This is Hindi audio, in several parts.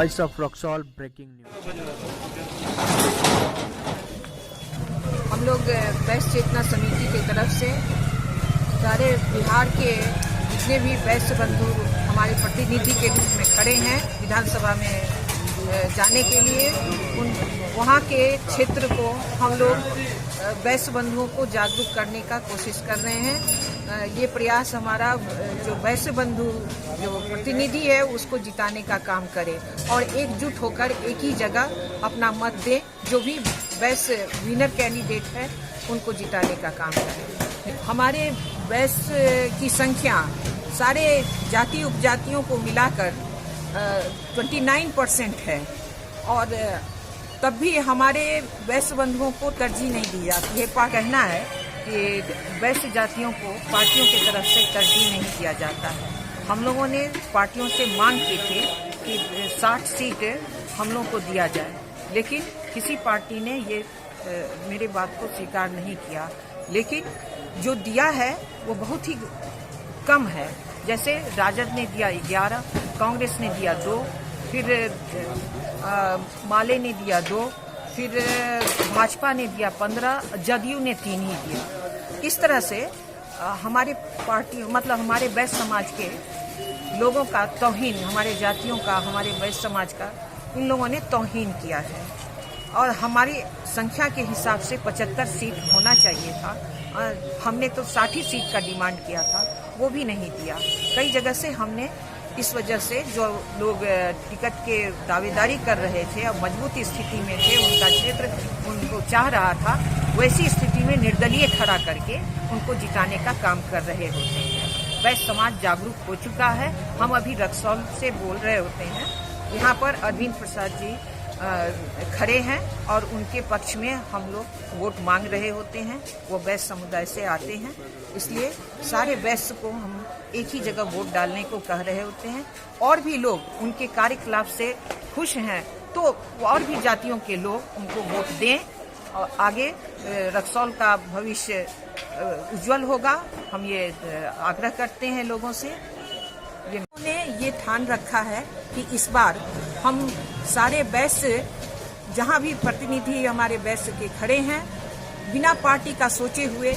Voice of Raxaul breaking news. हम लोग वैश्य चेतना समिति की तरफ से सारे बिहार के जितने भी वैश्य बंधु हमारे प्रतिनिधि के रूप में खड़े हैं विधानसभा में जाने के लिए, वहाँ के क्षेत्र को हम लोग वैश्य बंधुओं को जागरूक करने का कोशिश कर रहे हैं। ये प्रयास हमारा जो वैश्य बंधु जो प्रतिनिधि है उसको जिताने का काम करे और एकजुट होकर एक ही जगह अपना मत दे। जो भी वैश्य विनर कैंडिडेट है उनको जिताने का काम करें। हमारे वैश्य की संख्या सारे जाति उपजातियों को मिलाकर 29% है और तब भी हमारे वैश्य बंधुओं को तरजीह नहीं दी जाती है। कहना है कि वैश्य जातियों को पार्टियों की तरफ से तरजीह नहीं दिया जाता है। हम लोगों ने पार्टियों से मांग की थी कि 60 सीट हम लोग को दिया जाए, लेकिन किसी पार्टी ने ये मेरे बात को स्वीकार नहीं किया। लेकिन जो दिया है वो बहुत ही कम है। जैसे राजद ने दिया 11, कांग्रेस ने दिया 2, फिर माले ने दिया 2, फिर भाजपा ने दिया 15, जदयू ने 3 ही दिया। इस तरह से हमारे पार्टी मतलब हमारे वैश्य समाज के लोगों का तौहीन, हमारे जातियों का, हमारे वैश्य समाज का इन लोगों ने तौहीन किया है। और हमारी संख्या के हिसाब से 75 सीट होना चाहिए था। हमने तो 60 सीट का डिमांड किया था, वो भी नहीं दिया। कई जगह से हमने इस वजह से जो लोग टिकट के दावेदारी कर रहे थे और मजबूत स्थिति में थे, उनका क्षेत्र उनको चाह रहा था, वैसी स्थिति में निर्दलीय खड़ा करके उनको जिताने का काम कर रहे होते हैं। वैश्य समाज जागरूक हो चुका है। हम अभी रक्सौल से बोल रहे होते हैं। यहाँ पर अरविंद प्रसाद जी खड़े हैं और उनके पक्ष में हम लोग वोट मांग रहे होते हैं। वो वैश्य समुदाय से आते हैं, इसलिए सारे वैश्य को हम एक ही जगह वोट डालने को कह रहे होते हैं। और भी लोग उनके कार्यकलाप से खुश हैं तो और भी जातियों के लोग उनको वोट दें और आगे रक्सौल का भविष्य उज्जवल होगा। हम ये आग्रह करते हैं लोगों से। उन्होंने ये ठान रखा है कि इस बार हम सारे वैश्य जहाँ भी प्रतिनिधि हमारे वैश्य के खड़े हैं, बिना पार्टी का सोचे हुए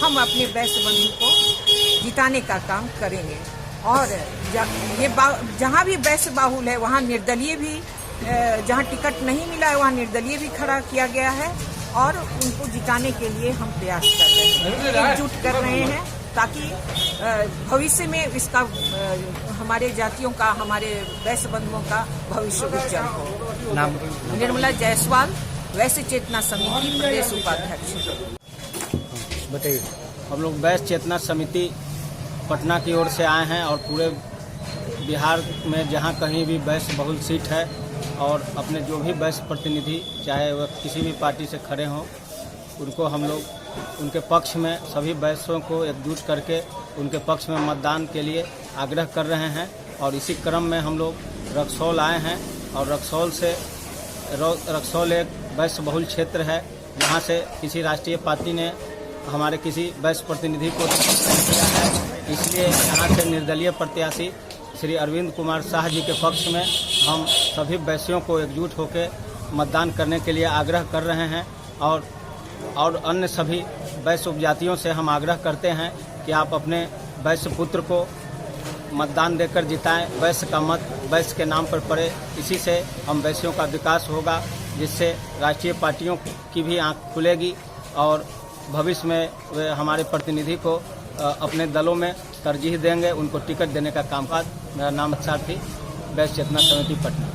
हम अपने वैश्य बंधु को जिताने का काम करेंगे। और ये जहाँ भी वैश्य बाहुल है वहाँ निर्दलीय भी, जहाँ टिकट नहीं मिला है वहाँ निर्दलीय भी खड़ा किया गया है और उनको जिताने के लिए हम प्रयास कर रहे हैं, एकजुट कर रहे हैं, ताकि भविष्य में इसका हमारे जातियों का, हमारे वैश्य बंधुओं का भविष्य उज्जवल हो। नाम निर्मला जायसवाल, वैश्य चेतना समिति प्रदेश उपाध्यक्ष। बताइए। हम लोग वैश्य चेतना समिति पटना की ओर से आए हैं और पूरे बिहार में जहां कहीं भी वैश्य बहुल सीट है और अपने जो भी वैश्य प्रतिनिधि चाहे वह किसी भी पार्टी से खड़े हों, उनको हम लोग उनके पक्ष में सभी वैश्यों को एकजुट करके उनके पक्ष में मतदान के लिए आग्रह कर रहे हैं। और इसी क्रम में हम लोग रक्सौल आए हैं और रक्सौल एक वैश्य बहुल क्षेत्र है, जहां से किसी राष्ट्रीय पार्टी ने हमारे किसी वैश्य प्रतिनिधि को किया है। इसलिए यहाँ से निर्दलीय प्रत्याशी श्री अरविंद कुमार शाह जी के पक्ष में हम सभी वैश्यों को एकजुट होकर मतदान करने के लिए आग्रह कर रहे हैं। और अन्य सभी वैश्य उपजातियों से हम आग्रह करते हैं कि आप अपने वैश्य पुत्र को मतदान देकर जिताएं। वैश्य का मत वैश्य के नाम पर पड़े, इसी से हम वैश्यों का विकास होगा, जिससे राष्ट्रीय पार्टियों की भी आंख खुलेगी और भविष्य में वे हमारे प्रतिनिधि को अपने दलों में तरजीह देंगे, उनको टिकट देने का कामकाज। मेरा नाम साथी, वैश्य चेतना समिति पटना।